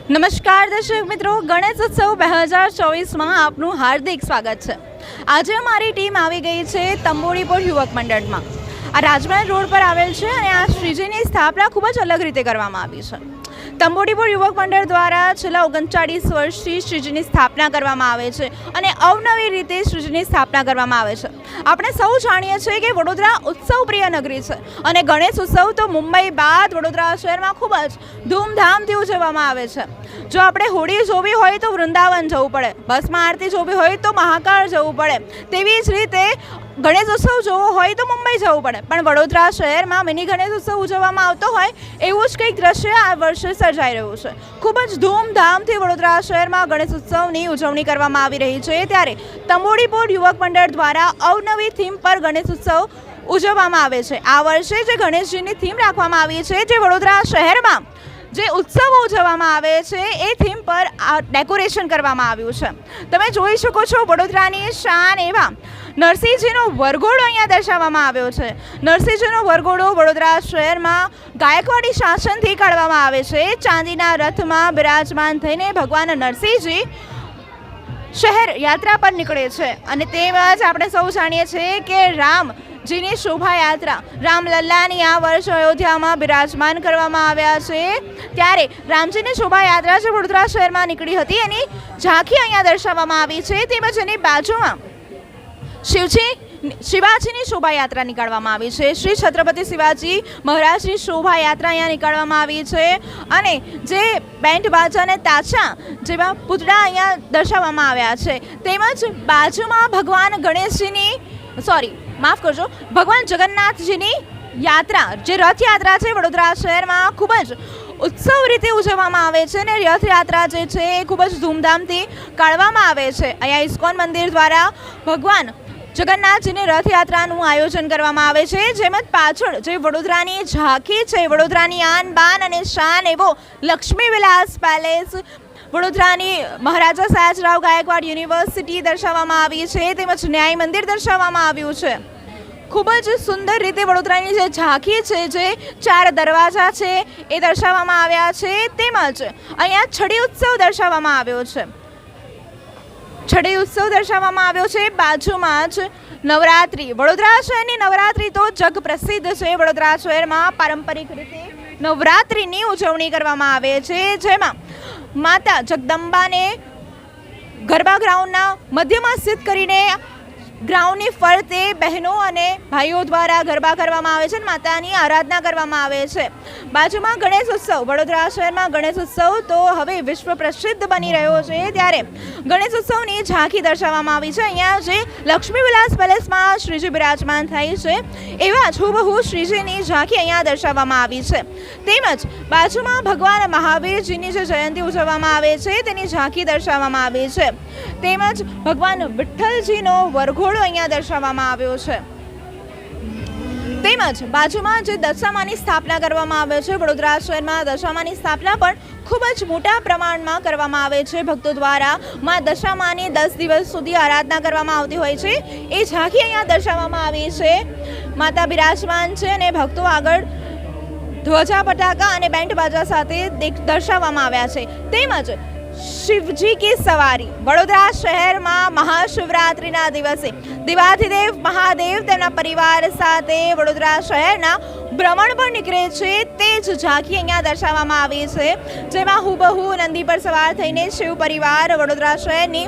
નમસ્કાર દર્શક મિત્રો, ગણેશ ઉત્સવ 2024માં આપનું હાર્દિક સ્વાગત છે। આજે અમારી ટીમ આવી ગઈ છે તંબોડીપોર યુવક મંડળમાં। આ રાજમહેલ રોડ પર આવેલ છે અને આ શ્રીજીની સ્થાપના ખૂબ જ અલગ રીતે કરવામાં આવી છે। તંબોડીપોર યુવક મંડળ દ્વારા છેલ્લા 39 વર્ષથી શ્રીજીની સ્થાપના કરવામાં આવે છે અને અવનવી રીતે શ્રીજીની સ્થાપના કરવામાં આવે છે। આપણે સૌ જાણીએ છીએ કે વડોદરા ઉત્સવ પ્રિય નગરી છે અને ગણેશ ઉત્સવ તો મુંબઈ બાદ વડોદરા શહેરમાં ખૂબ જ ધૂમધામથી ઉજવવામાં આવે છે। જો આપણે હોળી જોવી હોય તો વૃંદાવન જવું પડે, ભસ્મ આરતી જોવી હોય તો મહાકાળ જવું પડે, તેવી જ રીતે ગણેશ ઉત્સવ જોવો હોય તો મુંબઈ જવું પડે, પણ વડોદરા શહેરમાં મિની ગણેશ ઉત્સવ ઉજવવામાં આવતો હોય એવું જ કંઈક દ્રશ્ય આ વર્ષે સર્જાઈ રહ્યું છે। ખૂબ જ ધૂમધામથી વડોદરા શહેરમાં ગણેશ ઉત્સવની ઉજવણી કરવામાં આવી રહી છે, ત્યારે તંબોડીપોર યુવક મંડળ દ્વારા અવનવી થીમ પર ગણેશ ઉત્સવ ઉજવવામાં આવે છે। આ વર્ષે જે ગણેશજીની થીમ રાખવામાં આવી છે, જે વડોદરા શહેરમાં જે ઉત્સવો ઉજવવામાં આવે છે એ થીમ પર આ ડેકોરેશન કરવામાં આવ્યું છે। તમે જોઈ શકો છો વડોદરાની શાન એવા નરસિંહજીનો વરઘોડો અહીંયા દર્શાવવામાં આવ્યો છે। નરસિંહજીનો વરઘોડો વડોદરા શહેરમાં ગાયકવાડી શાસનથી કાઢવામાં આવે છે। ચાંદીના રથમાં બિરાજમાન થઈને ભગવાન નરસિંહજી શહેર યાત્રા પર નીકળે છે અને તેમજ આપણે સૌ જાણીએ છીએ કે રામજીની શોભાયાત્રા રામલલ્લાની આ વર્ષ અયોધ્યામાં બિરાજમાન કરવામાં આવ્યા છે। ત્યારે રામજીની શોભાયાત્રા જે વડોદરા શહેરમાં નીકળી હતી એની ઝાંખી અહીંયા દર્શાવવામાં આવી છે, તેમજ એની બાજુમાં શિવાજીની શોભાયાત્રા નીકાળવામાં આવી છે। શ્રી છત્રપતિ શિવાજી મહારાજની શોભાયાત્રા અહીંયા નીકાળવામાં આવી છે અને જે બેન્ડ બાજા અને તાછા જેવા પૂતળા અહીંયા દર્શાવવામાં આવ્યા છે, તેમજ બાજુમાં ભગવાન ભગવાન જગન્નાથજીની યાત્રા જે રથયાત્રા છે વડોદરા શહેરમાં ખૂબ જ ઉત્સવ રીતે ઉજવવામાં આવે છે અને રથયાત્રા જે છે એ ખૂબ જ ધૂમધામથી કાઢવામાં આવે છે। અહીંયા ઇસ્કોન મંદિર દ્વારા ભગવાન જગન્નાથજીની રથયાત્રાનું આયોજન કરવામાં આવે છે, જેમ જ પાછળ જે વડોદરાની ઝાંખી છે, વડોદરાની આન બાન અને શાન એવો લક્ષ્મી વિલાસ પેલેસ, વડોદરાની મહારાજા સયાજીરાવ ગાયકવાડ યુનિવર્સિટી દર્શાવવામાં આવી છે, તેમજ ન્યાય મંદિર દર્શાવવામાં આવ્યું છે। ખૂબ જ સુંદર રીતે વડોદરાની જે ઝાંખી છે, જે 4 દરવાજા છે એ દર્શાવવામાં આવ્યા છે, તેમજ અહીંયા છડી ઉત્સવ દર્શાવવામાં આવ્યો છે। છડી ઉત્સવ દર્શાવવામાં આવ્યો છે। બાજુમાં જ નવરાત્રિ, વડોદરા શહેરની નવરાત્રિ તો જગ પ્રસિદ્ધ છે। વડોદરા શહેરમાં પારંપરિક રીતે નવરાત્રિની ઉજવણી કરવામાં આવે છે, જેમાં માતા જગદંબાને ગરબા ગ્રાઉન્ડના મધ્યમાં સ્થિત કરીને ગ્રાઉન્ડની ફરતે બહેનો અને ભાઈઓ દ્વારા ગરબા કરવામાં આવે છે અને માતાની આરાધના કરવામાં આવે છે। બાજુમાં ગણેશ ઉત્સવ, વડોદરા શહેરમાં ગણેશ ઉત્સવ તો હવે વિશ્વ પ્રસિદ્ધ બની રહ્યો છે, ત્યારે ગણેશ ઉત્સવની ઝાંખી દર્શાવવામાં આવી છે। અહીંયા જે લક્ષ્મી વિલાસ પેલેસમાં શ્રીજી બિરાજમાન થાય છે એવા જ હુબહુ શ્રીજીની ઝાંખી અહીંયા દર્શાવવામાં આવી છે, તેમજ બાજુમાં ભગવાન મહાવીરજીની જે જયંતિ ઉજવવામાં આવે છે તેની ઝાંખી દર્શાવવામાં આવી છે, તેમજ ભગવાન વિઠ્ઠલજીનો વરઘોડો અહીંયા દર્શાવવામાં આવ્યો છે। તેમજ બાજુમાં જે દશામાની સ્થાપના કરવામાં આવે છે, વડોદરા શહેરમાં દશામાની સ્થાપના પણ ખૂબ જ મોટા પ્રમાણમાં કરવામાં આવે છે। ભક્તો દ્વારા માં દશામાની 10 દિવસ સુધી આરાધના કરવામાં આવતી હોય છે, એ ઝાંખી અહીંયા દર્શાવવામાં આવી છે। માતા બિરાજમાન છે અને ભક્તો આગળ ધ્વજા પતાકા અને બેન્ડ બાજા સાથે દર્શાવવામાં આવ્યા છે। તેમજ શિવજી કી સવારી, વડોદરા શહેરમાં મહાશિવરાત્રિના દિવસે દેવાધિદેવ મહાદેવ તેમના પરિવાર સાથે વડોદરા શહેરના ભ્રમણ પર નીકળે છે, તે જ ઝાંખી અહીંયા દર્શાવવામાં આવી છે, જેમાં હુબહુ નંદી પર સવાર થઈને શિવ પરિવાર વડોદરા શહેરની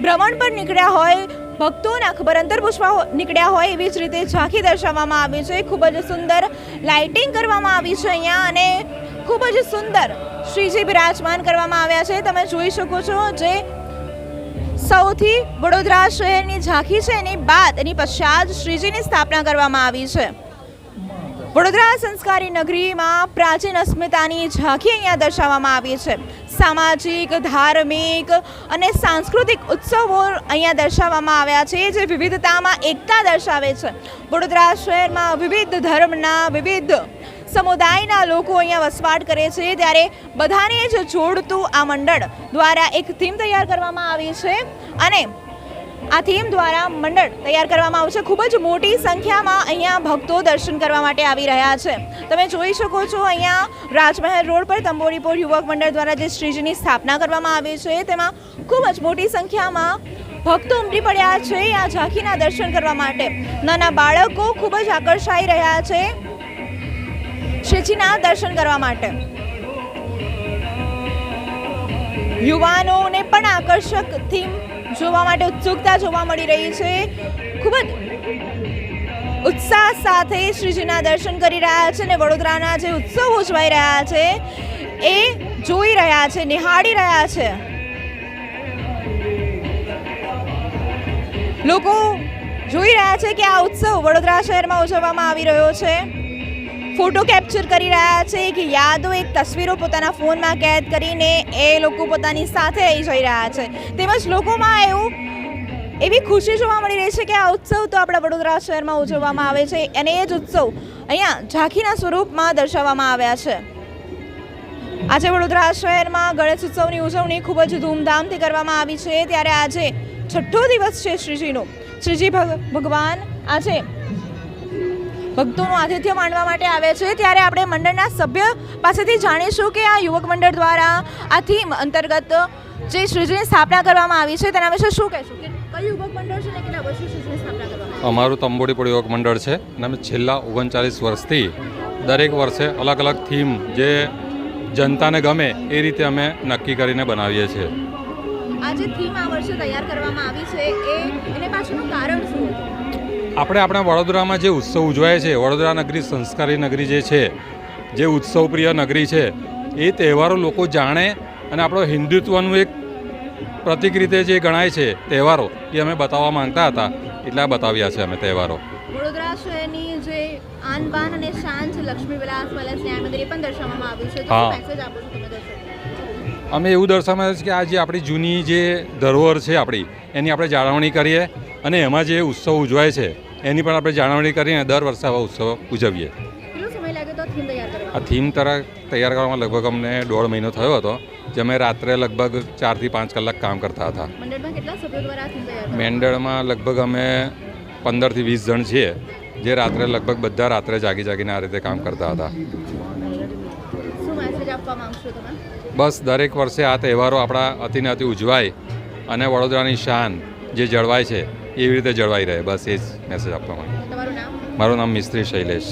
ભ્રમણ પર નીકળ્યા હોય, ભક્તોના ખબર અંતર પૂછવા નીકળ્યા હોય એવી જ રીતે ઝાંખી દર્શાવવામાં આવી છે। ખૂબ જ સુંદર લાઇટિંગ કરવામાં આવી છે અહીંયા અને ખૂબ જ સુંદર શ્રીજી બિરાજમાન કરવામાં આવ્યા છે। તમે જોઈ શકો છો જે સૌથી વડોદરા શહેરની ઝાંખી છે એની બાદ એની પશ્ચાત શ્રીજીની સ્થાપના કરવામાં આવી છે। વડોદરા સંસ્કારી નગરીમાં પ્રાચીન અસ્મિતાની ઝાંખી અહીંયા દર્શાવવામાં આવી છે। સામાજિક, ધાર્મિક અને સાંસ્કૃતિક ઉત્સવો અહીંયા દર્શાવવામાં આવ્યા છે, જે વિવિધતામાં એકતા દર્શાવે છે। વડોદરા શહેરમાં વિવિધ ધર્મના, વિવિધ સમુદાયના લોકો અહીંયા વસવાટ કરે છે, ત્યારે બધાને જ જોડતું આ મંડળ દ્વારા એક થીમ તૈયાર કરવામાં આવી છે અને આ થીમ દ્વારા મંડળ તૈયાર કરવામાં આવશે. ખૂબ જ મોટી સંખ્યામાં અહીંયા ભક્તો દર્શન કરવા માટે આવી રહ્યા છે. તમે જોઈ શકો છો અહીંયા રાજમહેલ રોડ પર તંબોડીપોર યુવક મંડળ દ્વારા જે શ્રીજીની સ્થાપના કરવામાં આવી છે તેમાં ખૂબ જ મોટી સંખ્યામાં ભક્તો ઉમટી પડ્યા છે આ ઝાંખીના દર્શન કરવા માટે. નાના બાળકો ખૂબ જ આકર્ષાઈ રહ્યા છે શ્રીજીના દર્શન કરવા માટે. યુવાનોને પણ આકર્ષક થીમ જોવા માટે ઉત્સુકતા જોવા મળી રહી છે. ખૂબ જ ઉત્સાહ સાથે શ્રીજીના દર્શન કરી રહ્યા છે અને વડોદરાના જે ઉત્સવ ઉજવાઈ રહ્યા છે એ જોઈ રહ્યા છે, નિહાળી રહ્યા છે. લોકો જોઈ રહ્યા છે કે આ ઉત્સવ વડોદરા શહેરમાં ઉજવવામાં આવી રહ્યો છે. ફોટો કેપ્ચર કરી રહ્યા છે કે યાદો, એક તસવીરો પોતાના ફોનમાં કેદ કરીને એ લોકો પોતાની સાથે લઈ જઈ રહ્યા છે. તેમજ લોકોમાં એવી ખુશી જોવા મળી રહી છે કે આ ઉત્સવ તો આપણા વડોદરા શહેરમાં ઉજવવામાં આવે છે અને એ જ ઉત્સવ અહીંયા ઝાંખીના સ્વરૂપમાં દર્શાવવામાં આવ્યા છે. આજે વડોદરા શહેરમાં ગણેશ ઉત્સવની ઉજવણી ખૂબ જ ધૂમધામથી કરવામાં આવી છે. ત્યારે આજે 6થો દિવસ છે શ્રીજીનો. શ્રીજી ભગવાન આજે ભક્તોનું આતિથ્ય માણવા માટે આવે છે. ત્યારે આપણે મંડળના સભ્ય પાસેથી જાણીશું કે આ યુવક મંડળ દ્વારા આ થીમ અંતર્ગત જે શ્રીજીની સ્થાપના કરવામાં આવી છે તેના વિશે શું કહેશું? કે કયું યુવક મંડળ છે ને કેટલા વર્ષથી શ્રીજીની સ્થાપના કરવામાં? અમારું તંબોડીપોર યુવક મંડળ છે અને અમે છેલ્લા 39 વર્ષથી દરેક વર્ષે અલગ અલગ થીમ જે જનતાને ગમે એ રીતે અમે નક્કી કરીને બનાવીએ છીએ. આ જે થીમ આ વર્ષે તૈયાર કરવામાં આવી છે એને પાછળનું કારણ શું હતું? આપણે આપણા વડોદરામાં જે ઉત્સવ ઉજવાય છે, વડોદરા નગરી સંસ્કારી નગરી જે છે, જે ઉત્સવપ્રિય નગરી છે, એ તહેવારો લોકો જાણે અને આપણો હિન્દુત્વનું એક પ્રતીક રીતે જે ગણાય છે તહેવારો એ અમે બતાવવા માંગતા હતા, એટલે આ બતાવ્યા છે અમે તહેવારો. વડોદરા શહેરની જે આન બાન અને શાન છે લક્ષ્મી વિલાસ પેલેસ ન્યાય મંદિર એ પણ દર્શાવવામાં આવ્યું છે. તો શું મેસેજ આપો છો તમે દર્શકોને? અમે એવું દર્શાવવામાં છે કે આ જે આપણી જૂની જે ધરોહર છે આપણી, એની આપણે જાળવણી કરીએ અને એમાં જે ઉત્સવ ઉજવાય છે એની પણ આપણે જાળવણી કરીને દર વર્ષે આવા ઉત્સવ ઉજવીએ. કેટલો સમય લાગ્યો તો થીમ તૈયાર કરવામાં? આ થીમ તૈયાર કરવામાં લગભગ અમને 1.5 મહિનો થયો હતો, જે અમે રાત્રે લગભગ 4 થી 5 કલાક કામ કરતા હતા. મંડળમાં કેટલા સભ્યો દ્વારા આ થીમ તૈયાર કરવામાં? મંડળમાં લગભગ અમે 15 થી 20 જણ છીએ, જે રાત્રે લગભગ બધા રાત્રે જાગીને આ રીતે કામ કરતા હતા. શું મેસેજ આપવા માંગશો તમે? બસ દરેક વર્ષે આ તહેવારો આપણા અતિને અતિ ઉજવાય અને વડોદરાની શાન જે જળવાય છે એવી રીતે જળવાઈ રહે, બસ એ જ મેસેજ આપવા માંગે. તમારું નામ? મારું નામ મિસ્ત્રી શૈલેષ.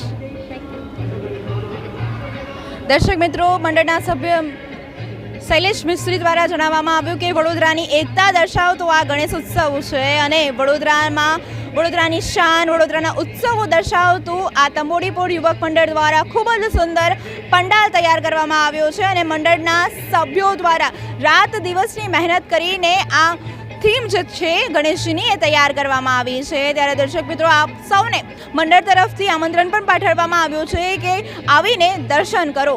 દર્શક મિત્રો, મંડળના સભ્ય શૈલેષ મિસ્ત્રી દ્વારા જણાવવામાં આવ્યું કે વડોદરાની એકતા દર્શાવતો આ ગણેશ ઉત્સવ છે અને વડોદરાની શાન, વડોદરાના ઉત્સવો દર્શાવતું આ તંબોડીપોર યુવક મંડળ દ્વારા ખૂબ જ સુંદર પંડાલ તૈયાર કરવામાં આવ્યો છે અને મંડળના સભ્યો દ્વારા રાત દિવસની મહેનત કરીને આ થીમ જે છે ગણેશજીની એ તૈયાર કરવામાં આવી છે. ત્યારે દર્શક મિત્રો, આપ સૌને મંડળ તરફથી આમંત્રણ પણ પાઠવવામાં આવ્યું છે કે આવીને દર્શન કરો.